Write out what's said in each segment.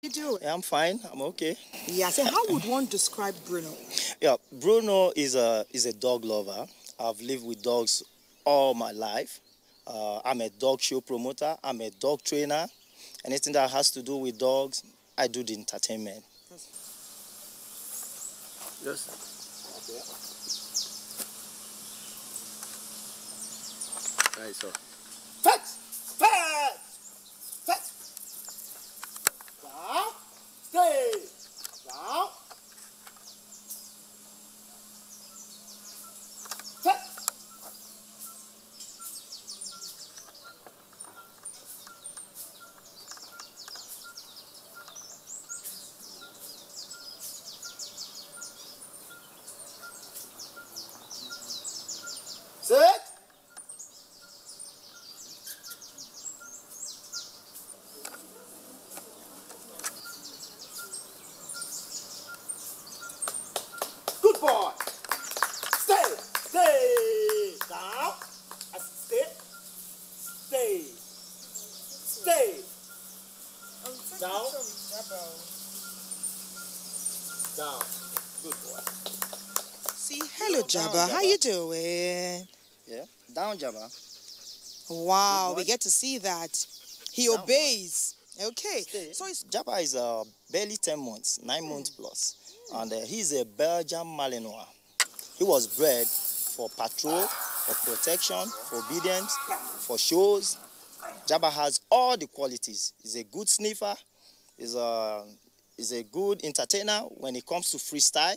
You do? Yeah, I'm fine. I'm okay. Yeah. So how would one describe Bruno? Yeah, Bruno is a dog lover. I've lived with dogs all my life. I'm a dog show promoter. I'm a dog trainer. Anything that has to do with dogs, I do the entertainment. Yes. Okay. Right, so. Fetch! Fetch! Fetch! Down! Stay! Down! Fetch! Sit! Good boy! Stay! Stay! Down! Stay! Stay! Stay! Down! Down. Good boy. See, hello, Jabba. How you doing? Yeah. Down, Jabba. Wow, we get to see that. He Down, obeys. Okay. Stay. So it's Jabba is barely 10 months, 9 months plus. And he's a Belgian Malinois. He was bred for patrol, for protection, for obedience, for shows. Jabba has all the qualities. He's a good sniffer. He's a good entertainer when it comes to freestyle.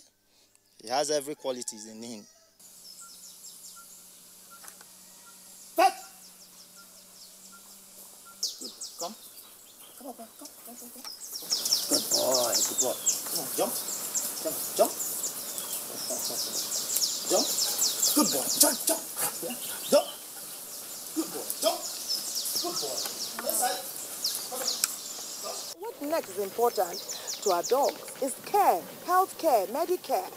He has every qualities in him. Pet! Come. Come on, come. Good boy, good boy. Come on, jump. Jump. Jump. Good boy. Jump. Yeah. Jump. Good boy. Jump. Good boy. This side. what next is important to our dogs is care, health care, medicare.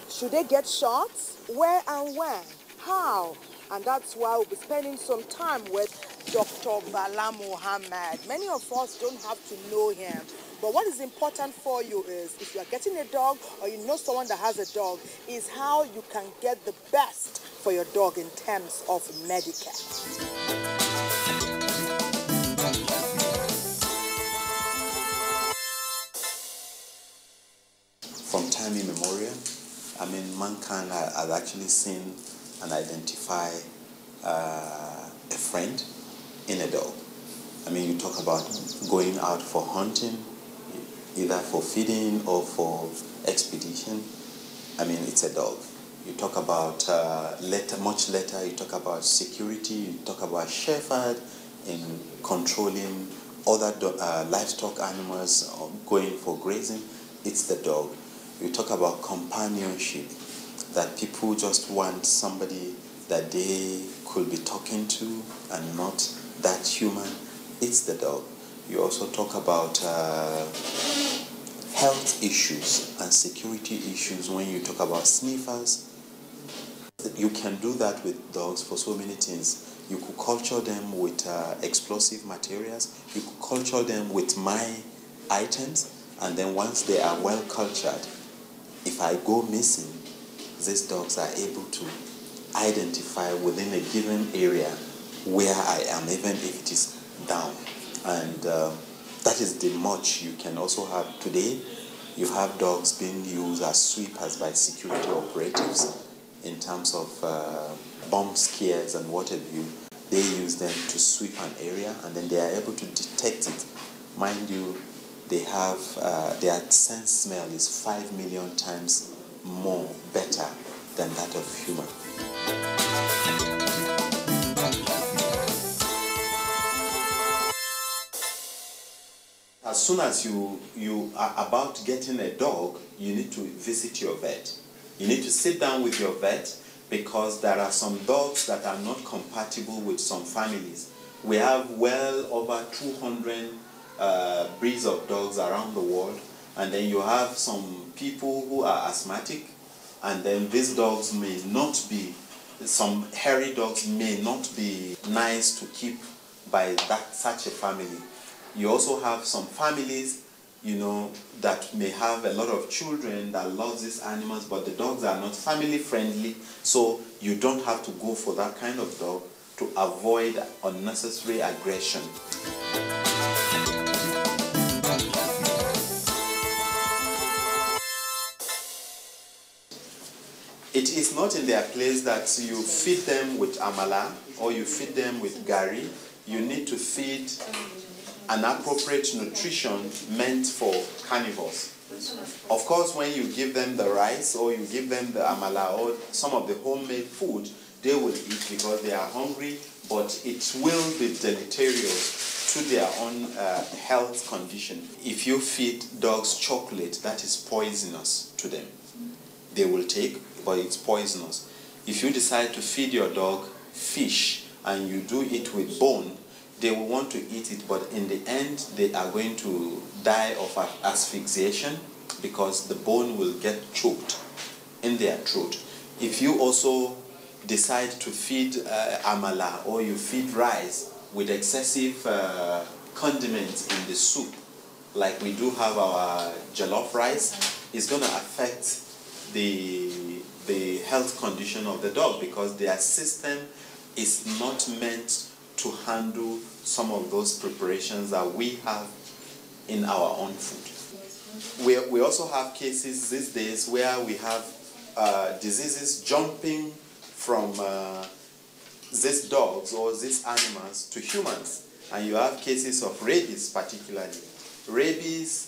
Should they get shots? Where and when? How? And that's why we'll be spending some time with Dr. Bala Mohammed. Many of us don't have to know him. But what is important for you is, if you are getting a dog or you know someone that has a dog, is how you can get the best for your dog in terms of Medicare. From time immemorial, mankind has actually seen and identify a friend in a dog. You talk about going out for hunting, either for feeding or for expedition. It's a dog. You talk about much later, you talk about security, you talk about shepherd in controlling other livestock animals or going for grazing. It's the dog. You talk about companionship, that people just want somebody that they could be talking to and not that human. It's the dog. You also talk about health issues and security issues when you talk about sniffers. You can do that with dogs for so many things. You could culture them with explosive materials. You could culture them with my items. And then once they are well cultured, if I go missing, these dogs are able to identify within a given area where I am, even if it is down. And that is the much you can also have today. You have dogs being used as sweepers by security operatives in terms of bomb scares and what have you. They use them to sweep an area and then they are able to detect it. Mind you, they have their sense smell is 5 million times more better than that of human. As soon as you are about getting a dog, you need to visit your vet. You need to sit down with your vet because there are some dogs that are not compatible with some families. We have well over 200 breeds of dogs around the world, and then you have some people who are asthmatic, and then these dogs may not be, some hairy dogs may not be nice to keep by such a family. You also have some families that may have a lot of children that love these animals, but the dogs are not family friendly, so you don't have to go for that kind of dog to avoid unnecessary aggression. It is not in their place that you feed them with amala or you feed them with gari. You need to feed an appropriate nutrition meant for carnivores. Of course, when you give them the rice or you give them the amala or some of the homemade food, they will eat because they are hungry, but it will be deleterious to their own health condition. If you feed dogs chocolate, that is poisonous to them. They will take, but it's poisonous. If you decide to feed your dog fish and you do it with bone, they will want to eat it, but in the end, they are going to die of asphyxiation because the bone will get choked in their throat. If you also decide to feed amala or you feed rice with excessive condiments in the soup, like we do have our jollof rice, it's going to affect the health condition of the dog because their system is not meant to handle some of those preparations that we have in our own food. We also have cases these days where we have diseases jumping from these dogs or these animals to humans. And you have cases of rabies particularly. Rabies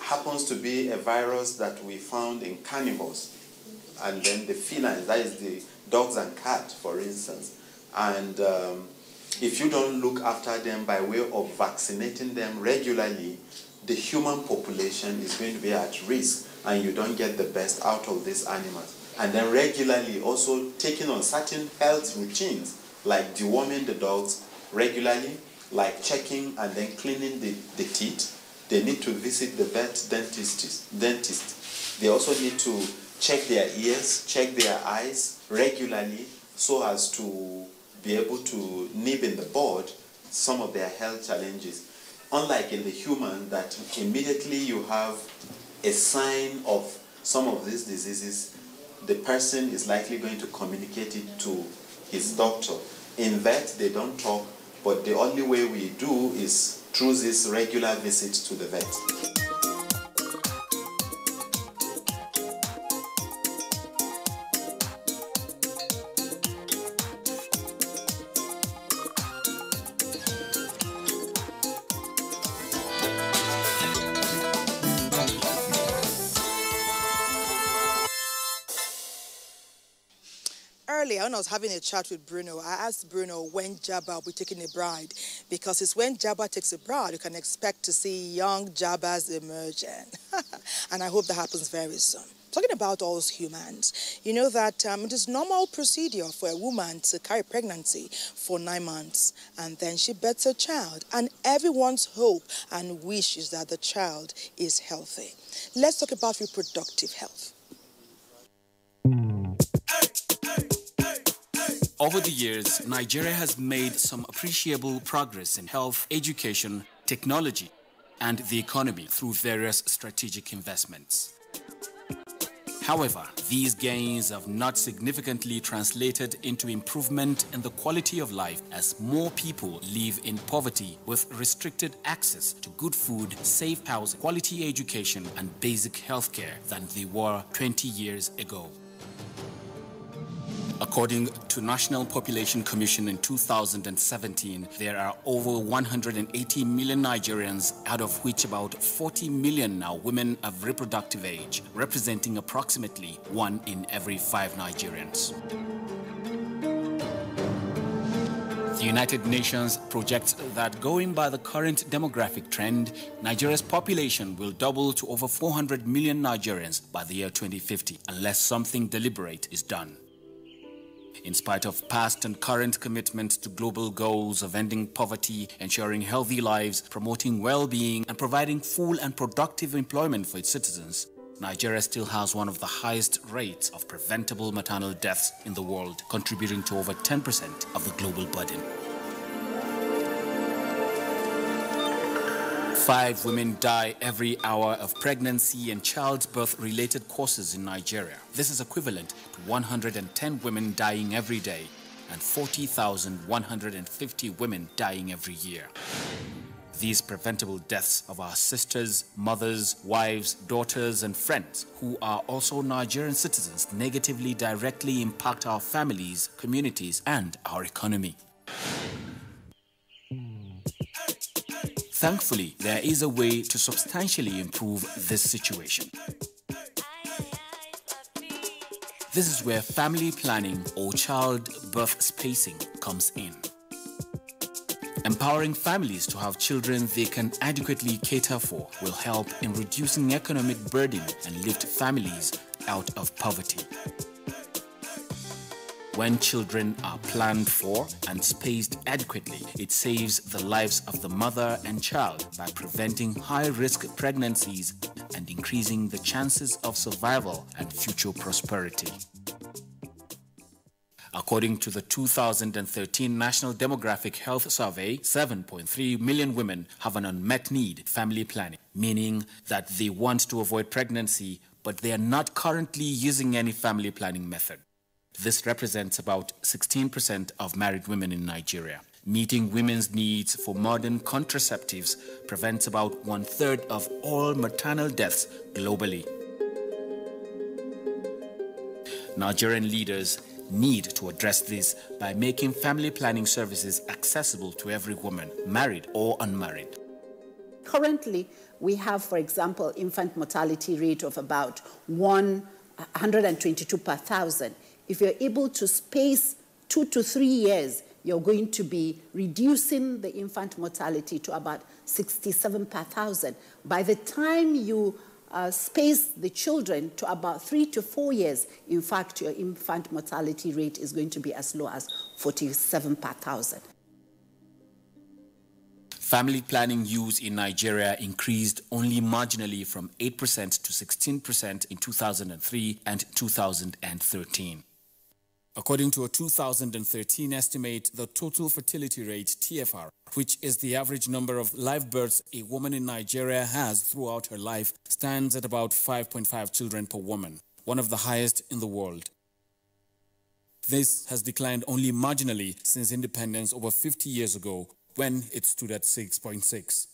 happens to be a virus that we found in carnivores. And then the felines, that is the dogs and cats, for instance. And if you don't look after them by way of vaccinating them regularly, the human population is going to be at risk and you don't get the best out of these animals. And then regularly also taking on certain health routines like deworming the dogs regularly, like checking and then cleaning the teeth. They need to visit the vet dentist. They also need to check their ears, check their eyes regularly so as to be able to nip in the bud some of their health challenges. Unlike in the human, that immediately you have a sign of some of these diseases, the person is likely going to communicate it to his doctor. In vet, they don't talk, but the only way we do is through these regular visits to the vet. Earlier, when I was having a chat with Bruno, I asked Bruno when Jabba will be taking a bride, because it's when Jabba takes a bride you can expect to see young Jabbas emerging. And I hope that happens very soon. Talking about all those humans, you know that it is normal procedure for a woman to carry pregnancy for 9 months and then she births a child. And everyone's hope and wish is that the child is healthy. Let's talk about reproductive health. Over the years, Nigeria has made some appreciable progress in health, education, technology, and the economy through various strategic investments. However, these gains have not significantly translated into improvement in the quality of life as more people live in poverty with restricted access to good food, safe housing, quality education, and basic health care than they were 20 years ago. According to National Population Commission in 2017, there are over 180 million Nigerians, out of which about 40 million are women of reproductive age, representing approximately 1 in every 5 Nigerians. The United Nations projects that going by the current demographic trend, Nigeria's population will double to over 400 million Nigerians by the year 2050, unless something deliberate is done. In spite of past and current commitments to global goals of ending poverty, ensuring healthy lives, promoting well-being, and providing full and productive employment for its citizens, Nigeria still has one of the highest rates of preventable maternal deaths in the world, contributing to over 10% of the global burden. 5 women die every hour of pregnancy and childbirth-related causes in Nigeria. This is equivalent to 110 women dying every day and 40,150 women dying every year. These preventable deaths of our sisters, mothers, wives, daughters, and friends who are also Nigerian citizens negatively directly impact our families, communities, and our economy. Thankfully, there is a way to substantially improve this situation. This is where family planning or childbirth spacing comes in. Empowering families to have children they can adequately cater for will help in reducing economic burden and lift families out of poverty. When children are planned for and spaced adequately, it saves the lives of the mother and child by preventing high-risk pregnancies and increasing the chances of survival and future prosperity. According to the 2013 National Demographic Health Survey, 7.3 million women have an unmet need, family planning, meaning that they want to avoid pregnancy, but they are not currently using any family planning method. This represents about 16% of married women in Nigeria. Meeting women's needs for modern contraceptives prevents about 1/3 of all maternal deaths globally. Nigerian leaders need to address this by making family planning services accessible to every woman, married or unmarried. Currently, we have, for example, infant mortality rate of about 122 per thousand. If you're able to space 2 to 3 years, you're going to be reducing the infant mortality to about 67 per thousand. By the time you space the children to about 3 to 4 years, in fact, your infant mortality rate is going to be as low as 47 per thousand. Family planning use in Nigeria increased only marginally from 8% to 16% in 2003 and 2013. According to a 2013 estimate, the total fertility rate, TFR, which is the average number of live births a woman in Nigeria has throughout her life, stands at about 5.5 children per woman, one of the highest in the world. This has declined only marginally since independence over 50 years ago, when it stood at 6.6.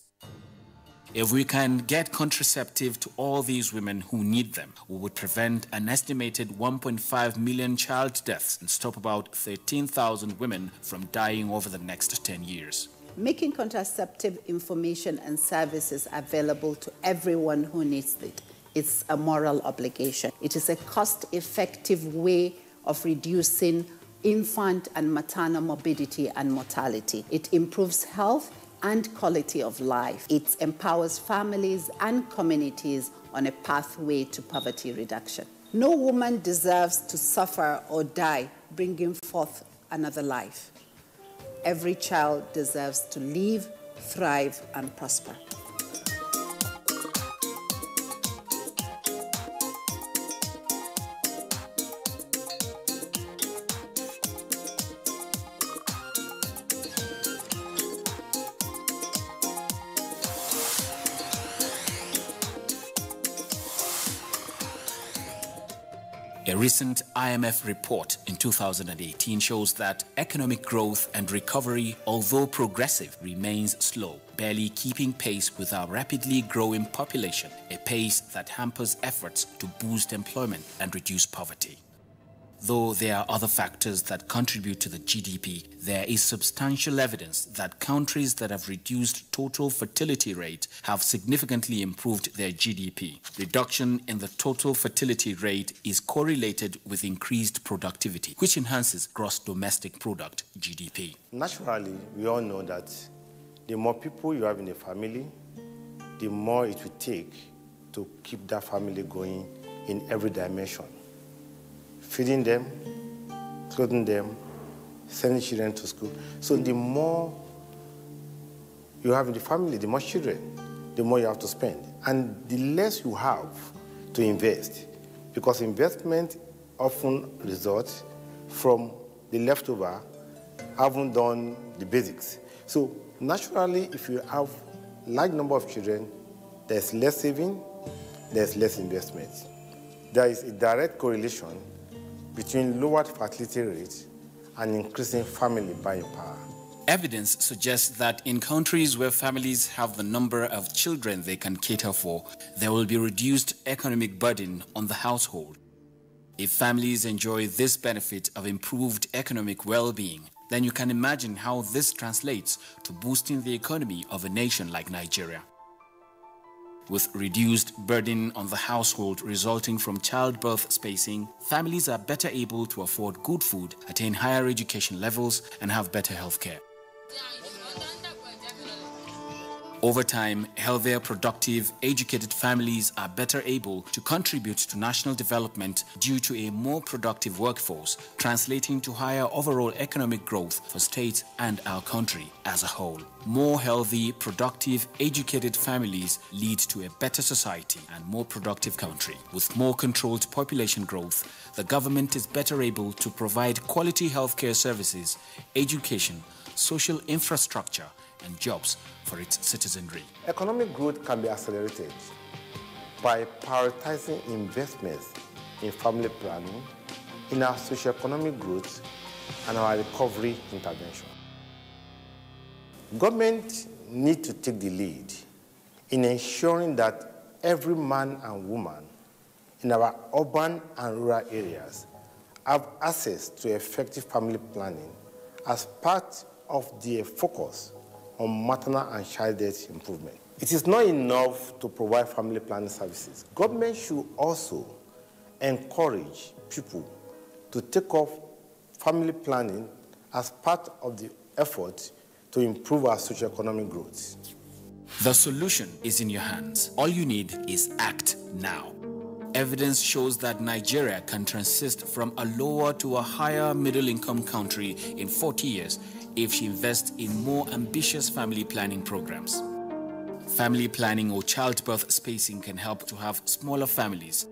If we can get contraceptive to all these women who need them, we would prevent an estimated 1.5 million child deaths and stop about 13,000 women from dying over the next 10 years. Making contraceptive information and services available to everyone who needs it is a moral obligation. It is a cost-effective way of reducing infant and maternal morbidity and mortality. It improves health and quality of life. It empowers families and communities on a pathway to poverty reduction. No woman deserves to suffer or die bringing forth another life. Every child deserves to live, thrive, and prosper. A recent IMF report in 2018 shows that economic growth and recovery, although progressive, remains slow, barely keeping pace with our rapidly growing population, a pace that hampers efforts to boost employment and reduce poverty. Though there are other factors that contribute to the GDP, there is substantial evidence that countries that have reduced total fertility rate have significantly improved their GDP. Reduction in the total fertility rate is correlated with increased productivity, which enhances gross domestic product, GDP. Naturally, we all know that the more people you have in a family, the more it will take to keep that family going in every dimension. Feeding them, clothing them, sending children to school. So the more you have in the family, the more children, the more you have to spend. And the less you have to invest, because investment often results from the leftover, haven't done the basics. So naturally, if you have large number of children, there's less saving, there's less investment. There is a direct correlation between lowered fertility rates and increasing family buying power. Evidence suggests that in countries where families have the number of children they can cater for, there will be reduced economic burden on the household. If families enjoy this benefit of improved economic well-being, then you can imagine how this translates to boosting the economy of a nation like Nigeria. With reduced burden on the household resulting from childbirth spacing, families are better able to afford good food, attain higher education levels, and have better health care. Over time, healthier, productive, educated families are better able to contribute to national development due to a more productive workforce, translating to higher overall economic growth for state and our country as a whole. More healthy, productive, educated families lead to a better society and more productive country. With more controlled population growth, the government is better able to provide quality healthcare services, education, social infrastructure, and jobs for its citizenry. Economic growth can be accelerated by prioritizing investments in family planning, in our socio-economic growth, and our recovery intervention. Government need to take the lead in ensuring that every man and woman in our urban and rural areas have access to effective family planning as part of their focus on maternal and child death improvement. It is not enough to provide family planning services. Government should also encourage people to take up family planning as part of the effort to improve our socio-economic growth. The solution is in your hands. All you need is act now. Evidence shows that Nigeria can transit from a lower to a higher middle-income country in 40 years if she invests in more ambitious family planning programs. Family planning or childbirth spacing can help to have smaller families,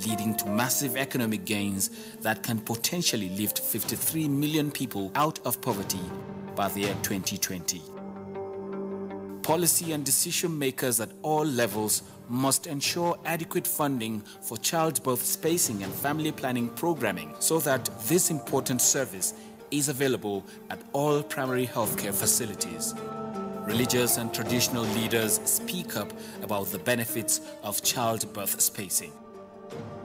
leading to massive economic gains that can potentially lift 53 million people out of poverty by the year 2020. Policy and decision makers at all levels must ensure adequate funding for childbirth spacing and family planning programming so that this important service is available at all primary healthcare facilities. Religious and traditional leaders speak up about the benefits of childbirth spacing.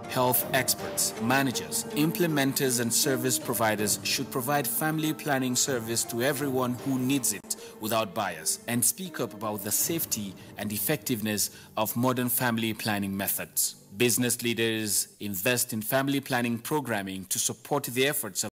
Health experts, managers, implementers, and service providers should provide family planning service to everyone who needs it without bias and speak up about the safety and effectiveness of modern family planning methods. Business leaders invest in family planning programming to support the efforts of